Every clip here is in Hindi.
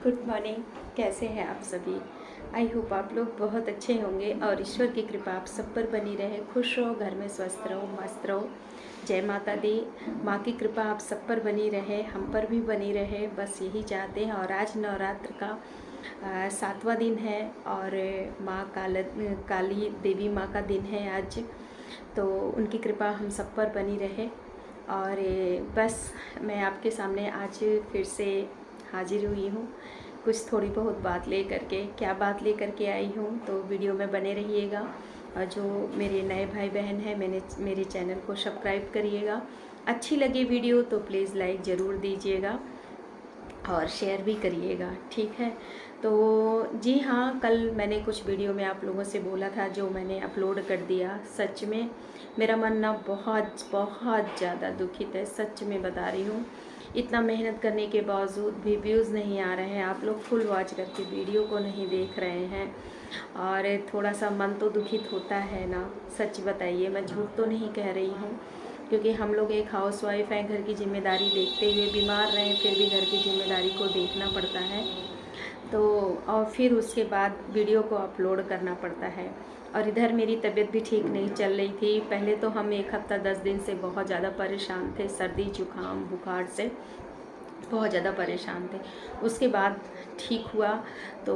Good morning. कैसे हैं आप सभी? आई होप आप लोग बहुत अच्छे होंगे और ईश्वर की कृपा आप सब पर बनी रहे। खुश रहो, घर में स्वस्थ रहो, मस्त रहो। जय माता दी। माँ की कृपा आप सब पर बनी रहे, हम पर भी बनी रहे, बस यही चाहते हैं। और आज नवरात्र का 7वां दिन है और माँ काली देवी माँ का दिन है आज। तो उनकी कृपा हम सब पर बनी रहे। और बस मैं आपके सामने आज फिर से हाजिर हुई हूँ कुछ थोड़ी बहुत बात ले करके। क्या बात ले करके आई हूँ तो वीडियो में बने रहिएगा। और जो मेरे नए भाई बहन हैं मेरे चैनल को सब्सक्राइब करिएगा। अच्छी लगे वीडियो तो प्लीज़ लाइक ज़रूर दीजिएगा और शेयर भी करिएगा, ठीक है। तो जी हाँ, कल मैंने कुछ वीडियो में आप लोगों से बोला था जो मैंने अपलोड कर दिया। सच में मेरा मन ना बहुत बहुत ज़्यादा दुखित है, सच में बता रही हूँ। इतना मेहनत करने के बावजूद भी व्यूज़ नहीं आ रहे हैं। आप लोग फुल वॉच करके वीडियो को नहीं देख रहे हैं और थोड़ा सा मन तो दुखित होता है ना। सच बताइए, मैं झूठ तो नहीं कह रही हूँ, क्योंकि हम लोग एक हाउसवाइफ हैं, घर की जिम्मेदारी देखते हुए बीमार रहें फिर भी घर की जिम्मेदारी को देखना पड़ता है। तो और फिर उसके बाद वीडियो को अपलोड करना पड़ता है। और इधर मेरी तबीयत भी ठीक नहीं चल रही थी। पहले तो हम 1 हफ्ता 10 दिन से बहुत ज़्यादा परेशान थे, सर्दी जुकाम बुखार से बहुत ज़्यादा परेशान थे। उसके बाद ठीक हुआ तो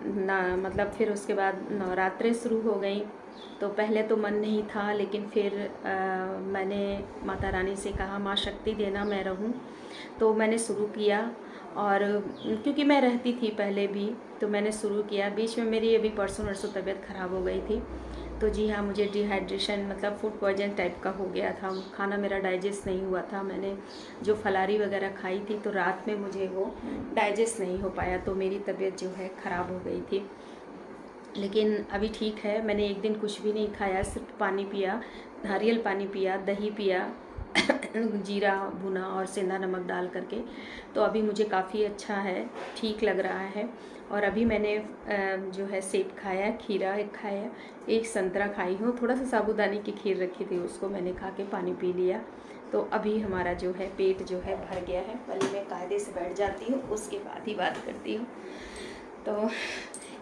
ना, मतलब फिर उसके बाद नवरात्रे शुरू हो गई। तो पहले तो मन नहीं था, लेकिन फिर मैंने माता रानी से कहा माँ शक्ति देना मैं रहूं। तो मैंने शुरू किया। और क्योंकि मैं रहती थी पहले भी, तो मैंने शुरू किया। बीच में मेरी अभी परसों नरसों तबीयत ख़राब हो गई थी। तो जी हाँ, मुझे डिहाइड्रेशन मतलब फूड पॉइजन टाइप का हो गया था। खाना मेरा डाइजेस्ट नहीं हुआ था। मैंने जो फलारी वगैरह खाई थी तो रात में मुझे वो डाइजेस्ट नहीं हो पाया, तो मेरी तबीयत जो है ख़राब हो गई थी। लेकिन अभी ठीक है। मैंने एक दिन कुछ भी नहीं खाया, सिर्फ पानी पिया, नारियल पानी पिया, दही पिया जीरा भुना और सेंधा नमक डाल करके। तो अभी मुझे काफ़ी अच्छा है, ठीक लग रहा है। और अभी मैंने जो है सेब खाया, खीरा एक खाया, एक संतरा खाई हूँ। थोड़ा सा साबूदाने की खीर रखी थी, उसको मैंने खा के पानी पी लिया। तो अभी हमारा जो है पेट जो है भर गया है। पहले मैं कायदे से बैठ जाती हूँ, उसके बाद ही बात करती हूँ। तो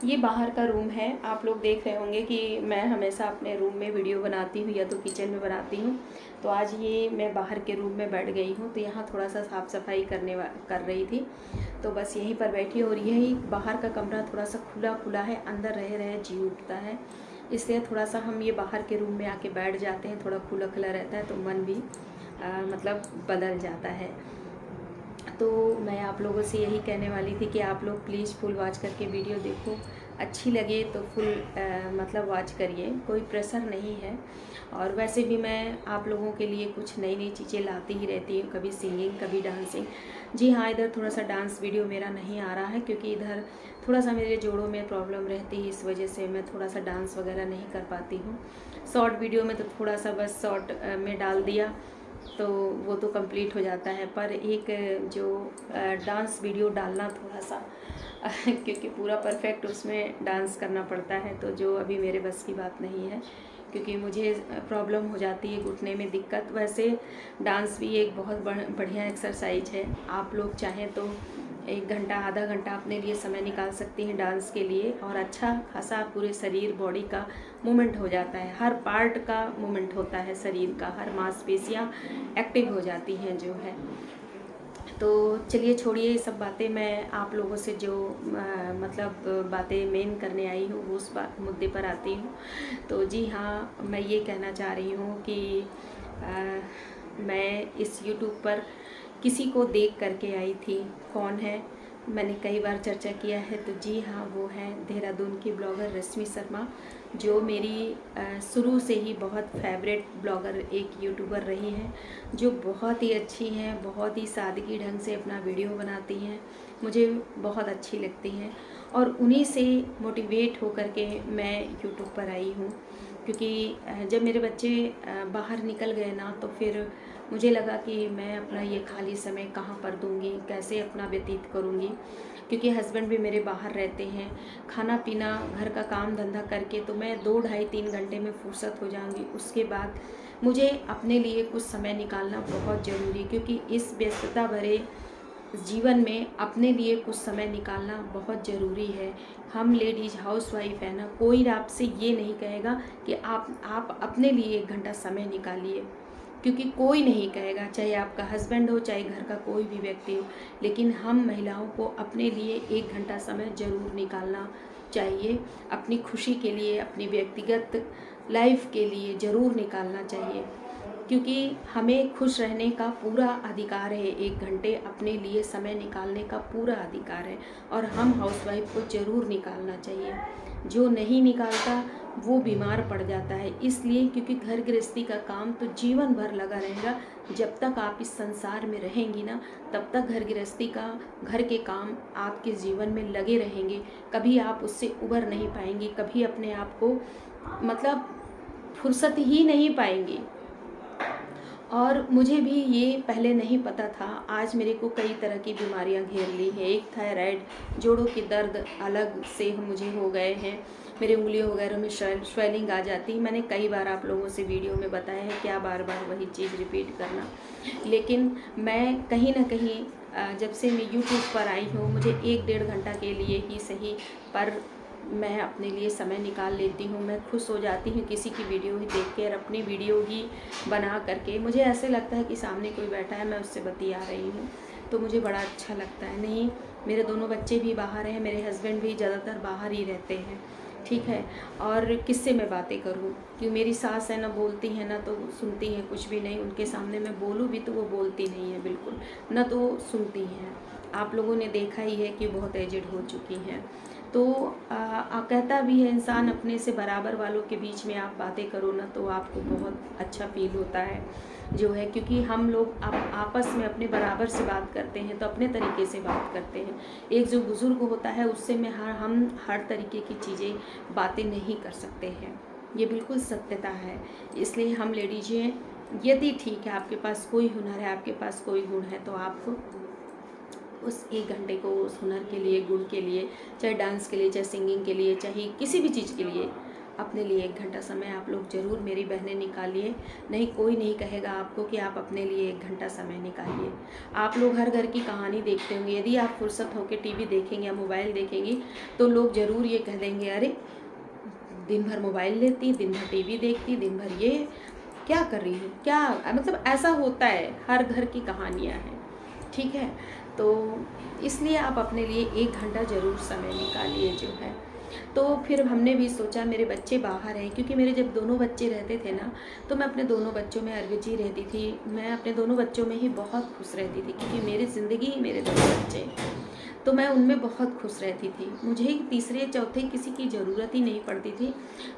ये बाहर का रूम है। आप लोग देख रहे होंगे कि मैं हमेशा अपने रूम में वीडियो बनाती हूँ या तो किचन में बनाती हूँ। तो आज ये मैं बाहर के रूम में बैठ गई हूँ, तो यहाँ थोड़ा सा साफ़ सफाई कर रही थी। तो बस यहीं पर बैठी हूँ। और यही बाहर का कमरा थोड़ा सा खुला खुला है, अंदर रहे रहे जी उठता है, इसलिए थोड़ा सा हम ये बाहर के रूम में आके बैठ जाते हैं। थोड़ा खुला खुला रहता है तो मन भी मतलब बदल जाता है। तो मैं आप लोगों से यही कहने वाली थी कि आप लोग प्लीज़ फुल वॉच करके वीडियो देखो। अच्छी लगे तो फुल मतलब वॉच करिए, कोई प्रेशर नहीं है। और वैसे भी मैं आप लोगों के लिए कुछ नई नई चीज़ें लाती ही रहती हूँ, कभी सिंगिंग कभी डांसिंग। जी हाँ, इधर थोड़ा सा डांस वीडियो मेरा नहीं आ रहा है, क्योंकि इधर थोड़ा सा मेरे जोड़ों में प्रॉब्लम रहती है, इस वजह से मैं थोड़ा सा डांस वगैरह नहीं कर पाती हूँ। शॉर्ट वीडियो में तो थोड़ा सा बस शॉर्ट में डाल दिया तो वो तो कंप्लीट हो जाता है। पर एक जो डांस वीडियो डालना थोड़ा सा क्योंकि पूरा परफेक्ट उसमें डांस करना पड़ता है, तो जो अभी मेरे बस की बात नहीं है, क्योंकि मुझे प्रॉब्लम हो जाती है घुटने में दिक्कत। वैसे डांस भी एक बहुत बढ़िया एक्सरसाइज है। आप लोग चाहें तो 1 घंटा आधा घंटा अपने लिए समय निकाल सकती हैं डांस के लिए, और अच्छा खासा पूरे शरीर बॉडी का मूवमेंट हो जाता है। हर पार्ट का मूवमेंट होता है शरीर का, हर मांसपेशियाँ एक्टिव हो जाती हैं जो है। तो चलिए छोड़िए ये सब बातें। मैं आप लोगों से जो मतलब बातें मेन करने आई हूँ वो उस मुद्दे पर आती हूँ। तो जी हाँ, मैं ये कहना चाह रही हूँ कि मैं इस यूट्यूब पर किसी को देख करके आई थी। कौन है, मैंने कई बार चर्चा किया है। तो जी हाँ, वो है देहरादून की ब्लॉगर रश्मि शर्मा, जो मेरी शुरू से ही बहुत फेवरेट ब्लॉगर एक यूट्यूबर रही हैं, जो बहुत ही अच्छी हैं, बहुत ही सादगी ढंग से अपना वीडियो बनाती हैं, मुझे बहुत अच्छी लगती हैं। और उन्हीं से मोटिवेट होकर के मैं यूट्यूब पर आई हूँ। क्योंकि जब मेरे बच्चे बाहर निकल गए ना, तो फिर मुझे लगा कि मैं अपना ये खाली समय कहाँ पर दूँगी, कैसे अपना व्यतीत करूँगी, क्योंकि हस्बैंड भी मेरे बाहर रहते हैं। खाना पीना घर का काम धंधा करके तो मैं 2 ढाई 3 घंटे में फुर्सत हो जाऊँगी। उसके बाद मुझे अपने लिए कुछ समय निकालना बहुत ज़रूरी, क्योंकि इस व्यस्तता भरे जीवन में अपने लिए कुछ समय निकालना बहुत ज़रूरी है। हम लेडीज़ हाउसवाइफ है ना, कोई आपसे ये नहीं कहेगा कि आप अपने लिए 1 घंटा समय निकालिए, क्योंकि कोई नहीं कहेगा, चाहे आपका हस्बैंड हो, चाहे घर का कोई भी व्यक्ति हो। लेकिन हम महिलाओं को अपने लिए 1 घंटा समय ज़रूर निकालना चाहिए। अपनी खुशी के लिए, अपनी व्यक्तिगत लाइफ के लिए ज़रूर निकालना चाहिए, क्योंकि हमें खुश रहने का पूरा अधिकार है। 1 घंटे अपने लिए समय निकालने का पूरा अधिकार है, और हम हाउसवाइफ को ज़रूर निकालना चाहिए। जो नहीं निकालता वो बीमार पड़ जाता है, इसलिए क्योंकि घर गृहस्थी का काम तो जीवन भर लगा रहेगा। जब तक आप इस संसार में रहेंगी ना, तब तक घर गृहस्थी का, घर के काम आपके जीवन में लगे रहेंगे। कभी आप उससे उबर नहीं पाएंगी, कभी अपने आप को मतलब फुर्सत ही नहीं पाएंगी। और मुझे भी ये पहले नहीं पता था। आज मेरे को कई तरह की बीमारियां घेर ली है। एक थायराइड, जोड़ों के दर्द अलग से मुझे हो गए हैं। मेरे उंगलियों वगैरह में स्वेलिंग आ जाती। मैंने कई बार आप लोगों से वीडियो में बताया है, क्या बार बार वही चीज़ रिपीट करना। लेकिन मैं कहीं ना कहीं जब से मैं यूट्यूब पर आई हूँ, मुझे 1-1.5 घंटा के लिए ही सही, पर मैं अपने लिए समय निकाल लेती हूँ। मैं खुश हो जाती हूँ किसी की वीडियो ही देख के, और अपनी वीडियो ही बना करके। मुझे ऐसे लगता है कि सामने कोई बैठा है, मैं उससे बतिया रही हूँ, तो मुझे बड़ा अच्छा लगता है। नहीं, मेरे दोनों बच्चे भी बाहर हैं, मेरे हस्बैंड भी ज़्यादातर बाहर ही रहते हैं, ठीक है। और किससे मैं बातें करूँ, क्योंकि मेरी सास है ना, बोलती है ना तो सुनती हैं कुछ भी नहीं। उनके सामने मैं बोलूँ भी तो वो बोलती नहीं है बिल्कुल, ना तो सुनती हैं। आप लोगों ने देखा ही है कि बहुत एजेड हो चुकी हैं। तो कहता भी है इंसान, अपने से बराबर वालों के बीच में आप बातें करो ना, तो आपको बहुत अच्छा फील होता है जो है। क्योंकि हम लोग आपस में अपने बराबर से बात करते हैं, तो अपने तरीके से बात करते हैं। एक जो बुज़ुर्ग होता है, उससे हम हर तरीके की चीज़ें बातें नहीं कर सकते हैं। ये बिल्कुल सत्यता है। इसलिए हम लेडीज़ें, यदि ठीक है आपके पास कोई हुनर है, आपके पास कोई गुण है, तो आप उस 1 घंटे को उस हुनर के लिए, गुण के लिए, चाहे डांस के लिए, चाहे सिंगिंग के लिए, चाहे किसी भी चीज़ के लिए, अपने लिए 1 घंटा समय आप लोग ज़रूर, मेरी बहनें, निकालिए। नहीं, कोई नहीं कहेगा आपको कि आप अपने लिए 1 घंटा समय निकालिए। आप लोग हर घर की कहानी देखते होंगे। यदि आप फुर्सत होकर टीवी देखेंगे या मोबाइल देखेंगी, तो लोग ज़रूर ये कह देंगे, अरे दिन भर मोबाइल लेती, दिन भर टीवी देखती, दिन भर ये क्या कर रही है, क्या मतलब ऐसा होता है। हर घर की कहानियाँ हैं, ठीक है। तो इसलिए आप अपने लिए 1 घंटा ज़रूर समय निकालिए जो है। तो फिर हमने भी सोचा, मेरे बच्चे बाहर हैं, क्योंकि मेरे जब दोनों बच्चे रहते थे ना, तो मैं अपने दोनों बच्चों में अर्विजी रहती थी। मैं अपने दोनों बच्चों में ही बहुत खुश रहती थी, क्योंकि मेरी ज़िंदगी ही मेरे दोनों बच्चे, तो मैं उनमें बहुत खुश रहती थी। मुझे तीसरे चौथे किसी की ज़रूरत ही नहीं पड़ती थी।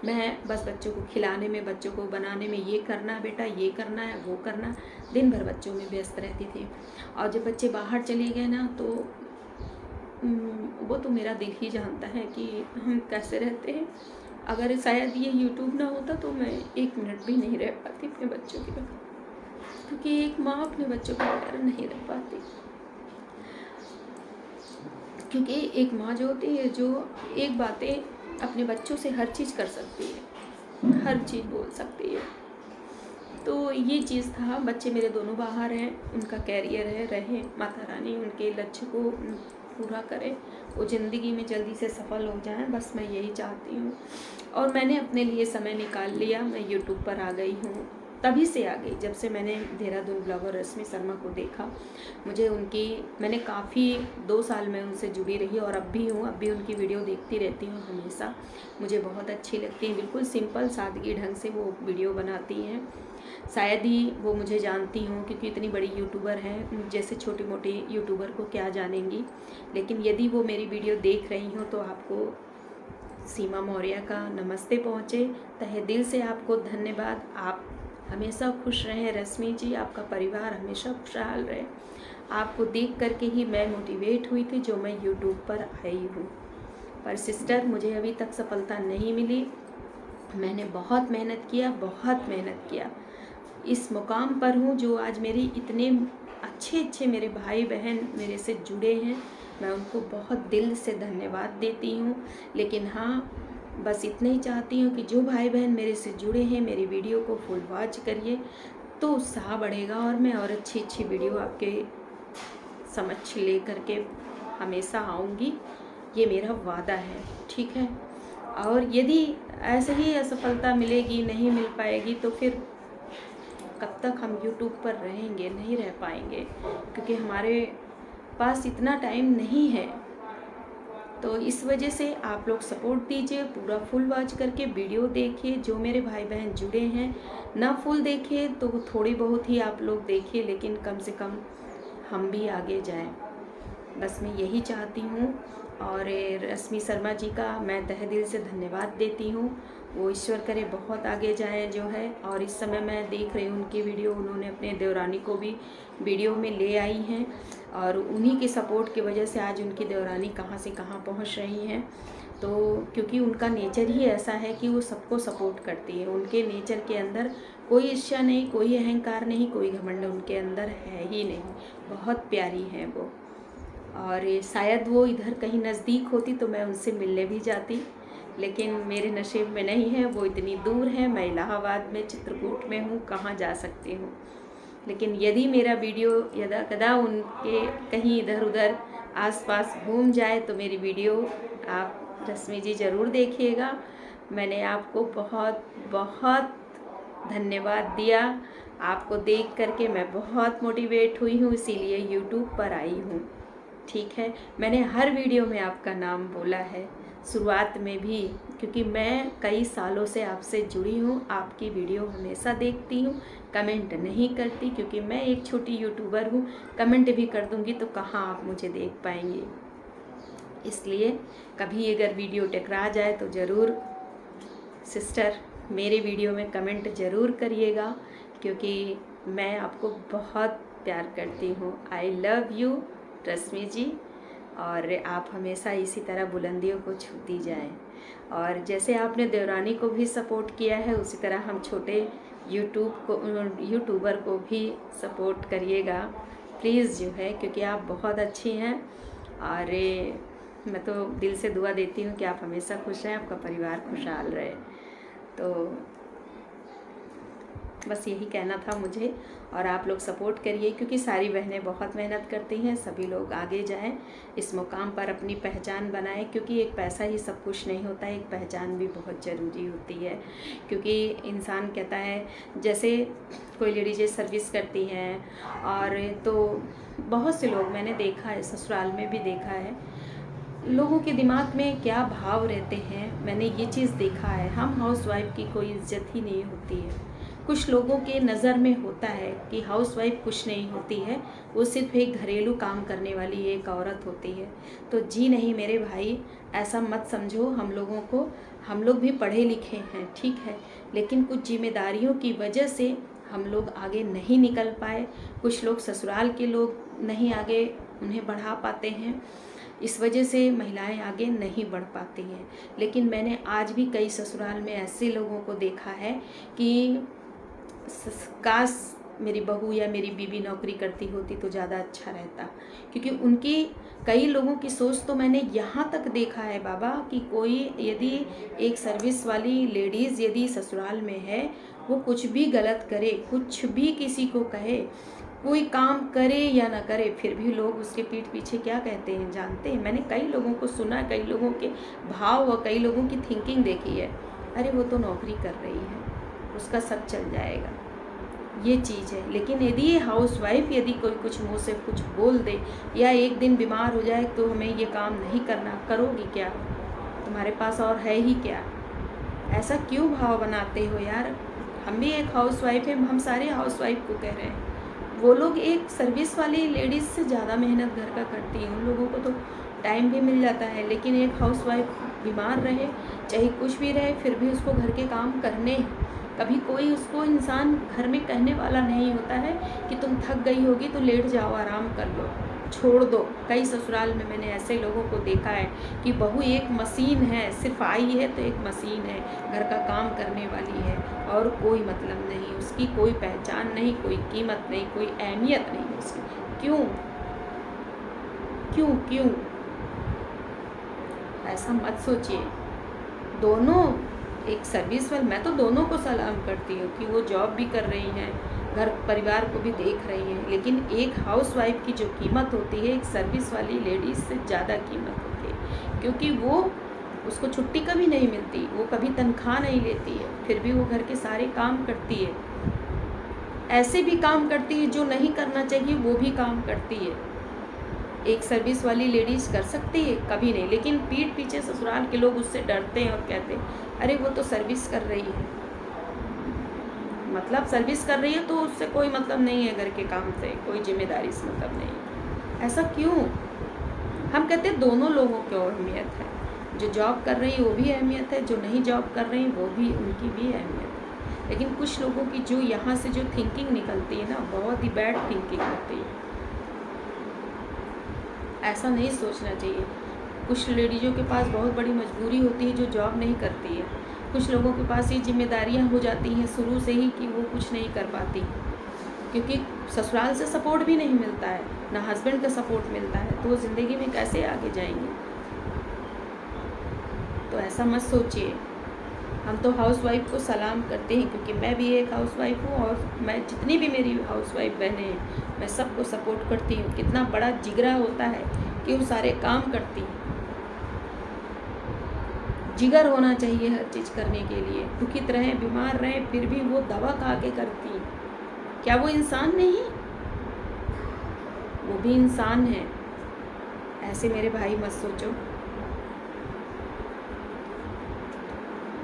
मैं बस बच्चों को खिलाने में, बच्चों को बनाने में, ये करना बेटा, ये करना है, वो करना, दिन भर बच्चों में व्यस्त रहती थी। और जब बच्चे बाहर चले गए ना, तो वो तो मेरा दिल ही जानता है कि हम कैसे रहते हैं। अगर शायद ये यूट्यूब ना होता, तो मैं 1 मिनट भी नहीं रह पाती अपने बच्चों के बगैर, क्योंकि एक माँ अपने बच्चों के बगैर नहीं रह पाती। क्योंकि एक माँ जो होती है, जो एक बातें अपने बच्चों से हर चीज़ कर सकती है, हर चीज़ बोल सकती है। तो ये चीज़ था। बच्चे मेरे दोनों बाहर हैं, उनका कैरियर है, रहे, माता रानी उनके लक्ष्य को पूरा करे, वो ज़िंदगी में जल्दी से सफल हो जाएं, बस मैं यही चाहती हूँ। और मैंने अपने लिए समय निकाल लिया। मैं यूट्यूब पर आ गई हूँ, तभी से आ गई जब से मैंने देहरादून ब्लॉगर रश्मि शर्मा को देखा। मुझे उनकी, मैंने काफ़ी 2 साल में उनसे जुड़ी रही, और अब भी हूँ, अब भी उनकी वीडियो देखती रहती हूँ हमेशा। मुझे बहुत अच्छी लगती है, बिल्कुल सिंपल सादगी ढंग से वो वीडियो बनाती हैं। शायद ही वो मुझे जानती हूँ, क्योंकि इतनी बड़ी यूट्यूबर हैं, जैसे छोटी मोटी यूट्यूबर को क्या जानेंगी। लेकिन यदि वो मेरी वीडियो देख रही हो, तो आपको सीमा मौर्य का नमस्ते पहुँचे, तहे दिल से आपको धन्यवाद। आप हमेशा खुश रहें रश्मि जी, आपका परिवार हमेशा खुशहाल रहे। आपको देख करके ही मैं मोटिवेट हुई थी, जो मैं यूट्यूब पर आई हूँ। पर सिस्टर, मुझे अभी तक सफलता नहीं मिली। मैंने बहुत मेहनत किया, बहुत मेहनत किया, इस मुकाम पर हूँ जो आज मेरी इतने अच्छे अच्छे मेरे भाई बहन मेरे से जुड़े हैं। मैं उनको बहुत दिल से धन्यवाद देती हूँ। लेकिन हाँ, बस इतना ही चाहती हूँ कि जो भाई बहन मेरे से जुड़े हैं, मेरी वीडियो को फुल वॉच करिए, तो उत्साह बढ़ेगा, और मैं और अच्छी अच्छी वीडियो आपके समझ ले करके हमेशा आऊँगी, ये मेरा वादा है, ठीक है। और यदि ऐसे ही असफलता मिलेगी, नहीं मिल पाएगी, तो फिर कब तक हम यूट्यूब पर रहेंगे, नहीं रह पाएंगे, क्योंकि हमारे पास इतना टाइम नहीं है। तो इस वजह से आप लोग सपोर्ट दीजिए, पूरा फुल वॉच करके वीडियो देखिए। जो मेरे भाई बहन जुड़े हैं, ना फुल देखिए तो थोड़ी बहुत ही आप लोग देखिए, लेकिन कम से कम हम भी आगे जाएं, बस मैं यही चाहती हूँ। और रश्मि शर्मा जी का मैं तहे दिल से धन्यवाद देती हूँ। वो ईश्वर करे बहुत आगे जाएं जो है। और इस समय मैं देख रही हूँ उनकी वीडियो, उन्होंने अपने देवरानी को भी वीडियो में ले आई हैं, और उन्हीं के सपोर्ट की वजह से आज उनकी देवरानी कहाँ से कहाँ पहुँच रही हैं। तो क्योंकि उनका नेचर ही ऐसा है कि वो सबको सपोर्ट करती है। उनके नेचर के अंदर कोई ईर्ष्या नहीं, कोई अहंकार नहीं, कोई घमंड उनके अंदर है ही नहीं। बहुत प्यारी हैं वो। और शायद वो इधर कहीं नज़दीक होती तो मैं उनसे मिलने भी जाती, लेकिन मेरे नसीब में नहीं है, वो इतनी दूर है। मैं इलाहाबाद में चित्रकूट में हूँ, कहाँ जा सकती हूँ। लेकिन यदि मेरा वीडियो यदा कदा उनके कहीं इधर उधर आसपास घूम जाए तो मेरी वीडियो आप रश्मि जी ज़रूर देखिएगा। मैंने आपको बहुत बहुत धन्यवाद दिया। आपको देख करके मैं बहुत मोटिवेट हुई हूँ, इसीलिए यूट्यूब पर आई हूँ, ठीक है। मैंने हर वीडियो में आपका नाम बोला है, शुरुआत में भी, क्योंकि मैं कई सालों से आपसे जुड़ी हूँ। आपकी वीडियो हमेशा देखती हूँ, कमेंट नहीं करती, क्योंकि मैं एक छोटी यूट्यूबर हूँ। कमेंट भी कर दूँगी तो कहाँ आप मुझे देख पाएंगे। इसलिए कभी अगर वीडियो टकरा जाए तो ज़रूर सिस्टर मेरे वीडियो में कमेंट ज़रूर करिएगा, क्योंकि मैं आपको बहुत प्यार करती हूँ। आई लव यू रश्मि जी, और आप हमेशा इसी तरह बुलंदियों को छूती जाएं। और जैसे आपने देवरानी को भी सपोर्ट किया है, उसी तरह हम छोटे यूट्यूबर को भी सपोर्ट करिएगा प्लीज़ जो है, क्योंकि आप बहुत अच्छी हैं। और मैं तो दिल से दुआ देती हूँ कि आप हमेशा खुश रहें, आपका परिवार खुशहाल रहे। तो बस यही कहना था मुझे। और आप लोग सपोर्ट करिए, क्योंकि सारी बहनें बहुत मेहनत करती हैं। सभी लोग आगे जाएं, इस मुकाम पर अपनी पहचान बनाएं, क्योंकि एक पैसा ही सब कुछ नहीं होता है, एक पहचान भी बहुत ज़रूरी होती है। क्योंकि इंसान कहता है, जैसे कोई लेडीज़ सर्विस करती हैं, और तो बहुत से लोग मैंने देखा है, ससुराल में भी देखा है, लोगों के दिमाग में क्या भाव रहते हैं, मैंने ये चीज़ देखा है। हम हाउसवाइफ की कोई इज्जत ही नहीं होती है। कुछ लोगों के नज़र में होता है कि हाउसवाइफ कुछ नहीं होती है, वो सिर्फ एक घरेलू काम करने वाली एक औरत होती है। तो जी नहीं मेरे भाई, ऐसा मत समझो हम लोगों को। हम लोग भी पढ़े लिखे हैं, ठीक है, लेकिन कुछ जिम्मेदारियों की वजह से हम लोग आगे नहीं निकल पाए। कुछ लोग ससुराल के लोग नहीं आगे उन्हें बढ़ा पाते हैं, इस वजह से महिलाएं आगे नहीं बढ़ पाती हैं। लेकिन मैंने आज भी कई ससुराल में ऐसे लोगों को देखा है कि काश मेरी बहू या मेरी बीवी नौकरी करती होती तो ज़्यादा अच्छा रहता, क्योंकि उनकी कई लोगों की सोच तो मैंने यहाँ तक देखा है बाबा कि कोई यदि एक सर्विस वाली लेडीज़ यदि ससुराल में है, वो कुछ भी गलत करे, कुछ भी किसी को कहे, कोई काम करे या ना करे, फिर भी लोग उसके पीठ पीछे क्या कहते हैं जानते हैं। मैंने कई लोगों को सुना, कई लोगों के भाव और कई लोगों की थिंकिंग देखी है। अरे वो तो नौकरी कर रही है, उसका सब चल जाएगा, ये चीज़ है। लेकिन यदि ये हाउसवाइफ यदि कोई कुछ मुँह से कुछ बोल दे या एक दिन बीमार हो जाए तो हमें ये काम नहीं करना, करोगी क्या? तुम्हारे पास और है ही क्या? ऐसा क्यों भाव बनाते हो यार? हम भी एक हाउसवाइफ है, हम सारे हाउसवाइफ को कह रहे हैं। वो लोग एक सर्विस वाली लेडीज़ से ज़्यादा मेहनत घर का करती हैं, उन लोगों को तो टाइम भी मिल जाता है। लेकिन एक हाउसवाइफ बीमार रहे चाहे कुछ भी रहे, फिर भी उसको घर के काम करने हैं। कभी कोई उसको इंसान घर में कहने वाला नहीं होता है कि तुम थक गई होगी तो लेट जाओ, आराम कर लो, छोड़ दो। कई ससुराल में मैंने ऐसे लोगों को देखा है कि बहू एक मशीन है, सिर्फ आई है तो एक मशीन है, घर का काम करने वाली है और कोई मतलब नहीं, उसकी कोई पहचान नहीं, कोई कीमत नहीं, कोई अहमियत नहीं उसकी। क्यों क्यों क्यों? ऐसा मत सोचिए। दोनों एक सर्विस वाले, मैं तो दोनों को सलाम करती हूँ कि वो जॉब भी कर रही हैं, घर परिवार को भी देख रही हैं, लेकिन एक हाउसवाइफ की जो कीमत होती है एक सर्विस वाली लेडीज़ से ज़्यादा कीमत होती है, क्योंकि वो उसको छुट्टी कभी नहीं मिलती, वो कभी तनख्वाह नहीं लेती है, फिर भी वो घर के सारे काम करती है। ऐसे भी काम करती है जो नहीं करना चाहिए, वो भी काम करती है। एक सर्विस वाली लेडीज़ कर सकती है? कभी नहीं। लेकिन पीठ पीछे ससुराल के लोग उससे डरते हैं और कहते हैं अरे वो तो सर्विस कर रही है। मतलब सर्विस कर रही है तो उससे कोई मतलब नहीं है, घर के काम से कोई जिम्मेदारी से मतलब नहीं है। ऐसा क्यों? हम कहते हैं दोनों लोगों की अहमियत है, जो जॉब कर रही है वो भी अहमियत है, जो नहीं जॉब कर रही वो भी, उनकी भी अहमियत है। लेकिन कुछ लोगों की जो यहाँ से जो थिंकिंग निकलती है ना, बहुत ही बैड थिंकिंग होती है। ऐसा नहीं सोचना चाहिए। कुछ लेडीज़ों के पास बहुत बड़ी मजबूरी होती है जो जॉब नहीं करती है। कुछ लोगों के पास ये जिम्मेदारियाँ हो जाती हैं शुरू से ही कि वो कुछ नहीं कर पाती, क्योंकि ससुराल से सपोर्ट भी नहीं मिलता है, ना हस्बैंड का सपोर्ट मिलता है, तो वो ज़िंदगी में कैसे आगे जाएंगे। तो ऐसा मत सोचिए। हम तो हाउसवाइफ को सलाम करते हैं, क्योंकि मैं भी एक हाउसवाइफ हूँ और मैं जितनी भी मेरी हाउसवाइफ बहनें हैं मैं सबको सपोर्ट करती हूँ। कितना बड़ा जिगरा होता है कि वो सारे काम करती हैं। जिगर होना चाहिए हर चीज़ करने के लिए। दुखित रहें, बीमार रहें, फिर भी वो दवा खा के करती हैं। क्या वो इंसान नहीं? वो भी इंसान है। ऐसे मेरे भाई मत सोचो।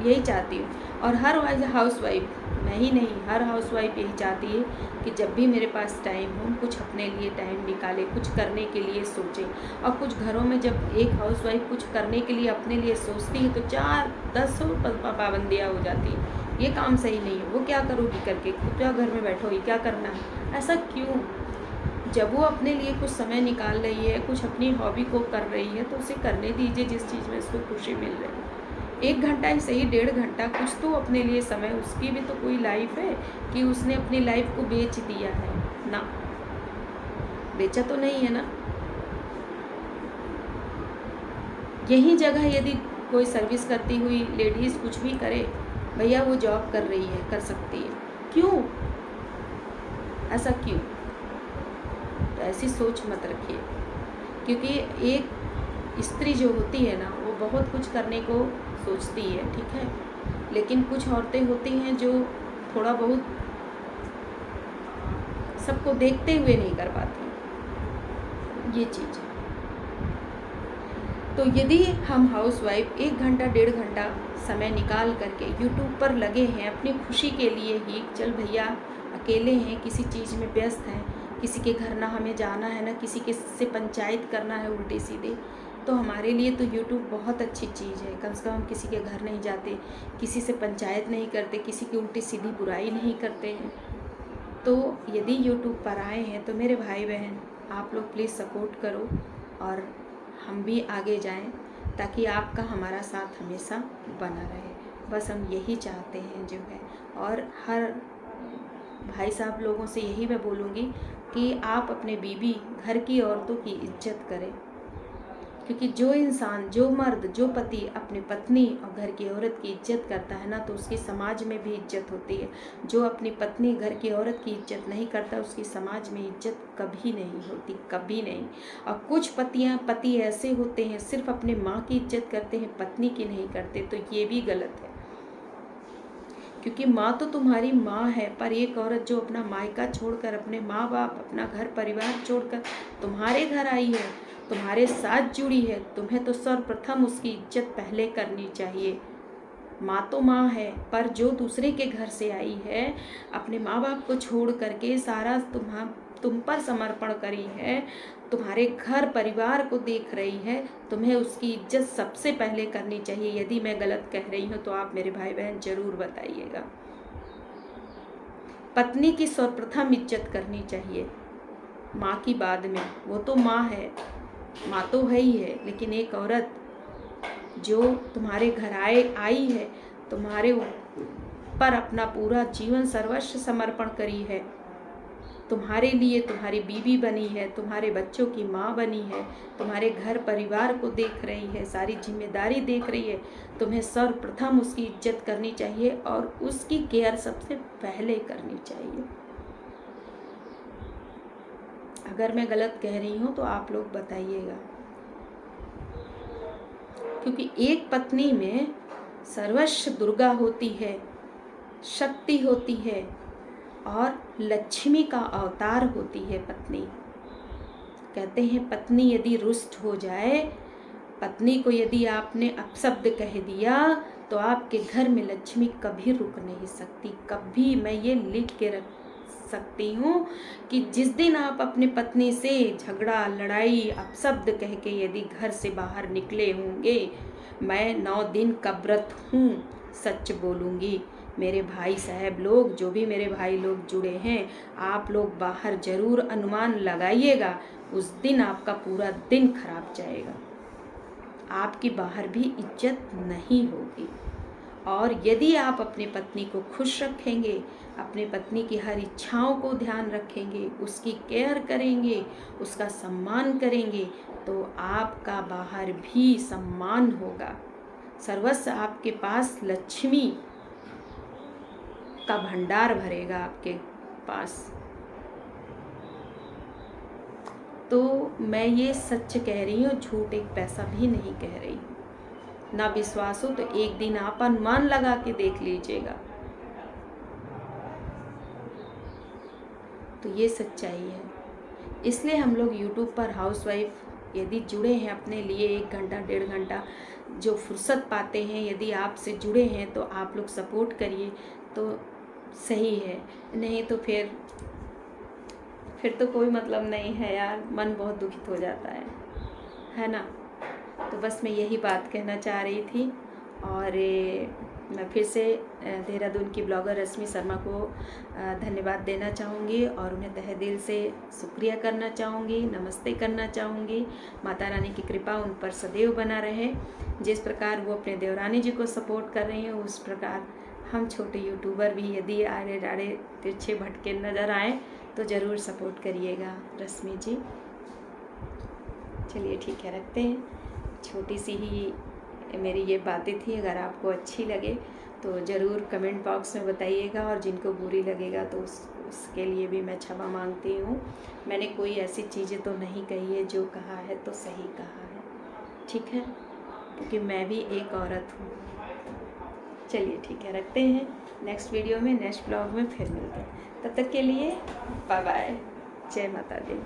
यही चाहती हूँ। और हर हाउसवाइफ, मैं ही नहीं, हर हाउसवाइफ यही चाहती है कि जब भी मेरे पास टाइम हो कुछ अपने लिए टाइम निकाले, कुछ करने के लिए सोचें। और कुछ घरों में जब एक हाउसवाइफ कुछ करने के लिए अपने लिए सोचती है तो 4-10 पाबंदियाँ हो जाती हैं। ये काम सही नहीं है, वो क्या करोगी करके, क्या घर में बैठोगी, क्या करना है। ऐसा क्यों? जब वो अपने लिए कुछ समय निकाल रही है, कुछ अपनी हॉबी को कर रही है, तो उसे करने दीजिए जिस चीज़ में उसको खुशी मिल रही है। 1 घंटा ही सही, 1.5 घंटा, कुछ तो अपने लिए समय। उसकी भी तो कोई लाइफ है कि उसने अपनी लाइफ को बेच दिया है ना? बेचा तो नहीं है ना? यही जगह यदि कोई सर्विस करती हुई लेडीज़ कुछ भी करे, भैया वो जॉब कर रही है, कर सकती है, क्यों? ऐसा क्यों? तो ऐसी सोच मत रखिए, क्योंकि एक स्त्री जो होती है ना वो बहुत कुछ करने को सोचती है, ठीक है, लेकिन कुछ औरतें होती हैं जो थोड़ा बहुत सबको देखते हुए नहीं कर पाती ये चीज़। तो यदि हम हाउसवाइफ 1 घंटा 1.5 घंटा समय निकाल करके यूट्यूब पर लगे हैं अपनी खुशी के लिए ही, चल भैया अकेले हैं, किसी चीज़ में व्यस्त हैं, किसी के घर ना हमें जाना है, ना किसी के से पंचायत करना है उल्टे सीधे, तो हमारे लिए तो यूट्यूब बहुत अच्छी चीज़ है। कम से कम हम किसी के घर नहीं जाते, किसी से पंचायत नहीं करते, किसी की उल्टी सीधी बुराई नहीं करते हैं। तो यदि यूट्यूब पर आए हैं तो मेरे भाई बहन आप लोग प्लीज़ सपोर्ट करो और हम भी आगे जाएं, ताकि आपका हमारा साथ हमेशा बना रहे। बस हम यही चाहते हैं जो है। और हर भाई साहब लोगों से यही मैं बोलूँगी कि आप अपने बीवी, घर की औरतों की इज्जत करें, क्योंकि जो इंसान, जो मर्द, जो पति अपनी पत्नी और घर की औरत की इज्जत करता है ना, तो उसकी समाज में भी इज्जत होती है। जो अपनी पत्नी, घर की औरत की इज्जत नहीं करता, उसकी समाज में इज्जत कभी नहीं होती, कभी नहीं। और कुछ पति ऐसे होते हैं सिर्फ अपने माँ की इज्जत करते हैं, पत्नी की नहीं करते, तो ये भी गलत है। क्योंकि माँ तो तुम्हारी माँ है, पर एक औरत जो अपना मायका छोड़कर, अपने माँ बाप, अपना घर परिवार छोड़कर तुम्हारे घर आई है, तुम्हारे साथ जुड़ी है, तुम्हें तो सर्वप्रथम उसकी इज्जत पहले करनी चाहिए। माँ तो माँ है, पर जो दूसरे के घर से आई है, अपने माँ बाप को छोड़ करके सारा तुम पर समर्पण करी है, तुम्हारे घर परिवार को देख रही है, तुम्हें उसकी इज्जत सबसे पहले करनी चाहिए। यदि मैं गलत कह रही हूँ तो आप मेरे भाई बहन जरूर बताइएगा। पत्नी की सर्वप्रथम इज्जत करनी चाहिए, माँ की बाद में। वो तो माँ है, माँ तो है ही है, लेकिन एक औरत जो तुम्हारे घर आई है, तुम्हारे पर अपना पूरा जीवन सर्वस्व समर्पण करी है, तुम्हारे लिए तुम्हारी बीवी बनी है, तुम्हारे बच्चों की माँ बनी है, तुम्हारे घर परिवार को देख रही है, सारी जिम्मेदारी देख रही है, तुम्हें सर्वप्रथम उसकी इज्जत करनी चाहिए और उसकी केयर सबसे पहले करनी चाहिए। अगर मैं गलत कह रही हूँ तो आप लोग बताइएगा, क्योंकि एक पत्नी में सर्वस्व दुर्गा होती है, शक्ति होती है और लक्ष्मी का अवतार होती है पत्नी। कहते हैं पत्नी यदि रुष्ट हो जाए, पत्नी को यदि आपने अपशब्द कह दिया तो आपके घर में लक्ष्मी कभी रुक नहीं सकती। कभी, मैं ये लिख के रख सकती हूँ कि जिस दिन आप अपने पत्नी से झगड़ा, लड़ाई, अपशब्द कह के यदि घर से बाहर निकले होंगे, मैं 9 दिन का व्रत हूँ, सच बोलूँगी। मेरे भाई साहब लोग, जो भी मेरे भाई लोग जुड़े हैं, आप लोग बाहर जरूर अनुमान लगाइएगा, उस दिन आपका पूरा दिन खराब जाएगा, आपकी बाहर भी इज्जत नहीं होगी। और यदि आप अपनी पत्नी को खुश रखेंगे, अपनी पत्नी की हर इच्छाओं को ध्यान रखेंगे, उसकी केयर करेंगे, उसका सम्मान करेंगे, तो आपका बाहर भी सम्मान होगा। सर्वस्व आपके पास लक्ष्मी का भंडार भरेगा आपके पास। तो मैं ये सच कह रही हूँ, झूठ एक पैसा भी नहीं कह रही हूँ। ना विश्वास हो तो एक दिन आप अनुमान लगा के देख लीजिएगा। तो ये सच्चाई है। इसलिए हम लोग YouTube पर हाउसवाइफ यदि जुड़े हैं, अपने लिए 1 घंटा 1.5 घंटा जो फुर्सत पाते हैं, यदि आपसे जुड़े हैं तो आप लोग सपोर्ट करिए तो सही है, नहीं तो फिर तो कोई मतलब नहीं है यार, मन बहुत दुखित हो जाता है ना। तो बस मैं यही बात कहना चाह रही थी। और मैं फिर से देहरादून की ब्लॉगर रश्मि शर्मा को धन्यवाद देना चाहूँगी और उन्हें तहे दिल से शुक्रिया करना चाहूँगी, नमस्ते करना चाहूँगी। माता रानी की कृपा उन पर सदैव बना रहे। जिस प्रकार वो अपने देवरानी जी को सपोर्ट कर रही हैं, उस प्रकार हम छोटे यूट्यूबर भी यदि आड़े डाड़े तिरछे भटके नज़र आए तो ज़रूर सपोर्ट करिएगा रश्मि जी। चलिए ठीक है, रखते हैं। छोटी सी ही मेरी ये बातें थी। अगर आपको अच्छी लगे तो ज़रूर कमेंट बॉक्स में बताइएगा, और जिनको बुरी लगेगा तो उसके लिए भी मैं क्षमा मांगती हूँ। मैंने कोई ऐसी चीज़ें तो नहीं कही है, जो कहा है तो सही कहा है, ठीक है, क्योंकि मैं भी एक औरत हूँ। चलिए ठीक है, रखते हैं। नेक्स्ट वीडियो में, नेक्स्ट ब्लॉग में फिर मिलते हैं। तब तक के लिए बाय बाय, जय माता दी।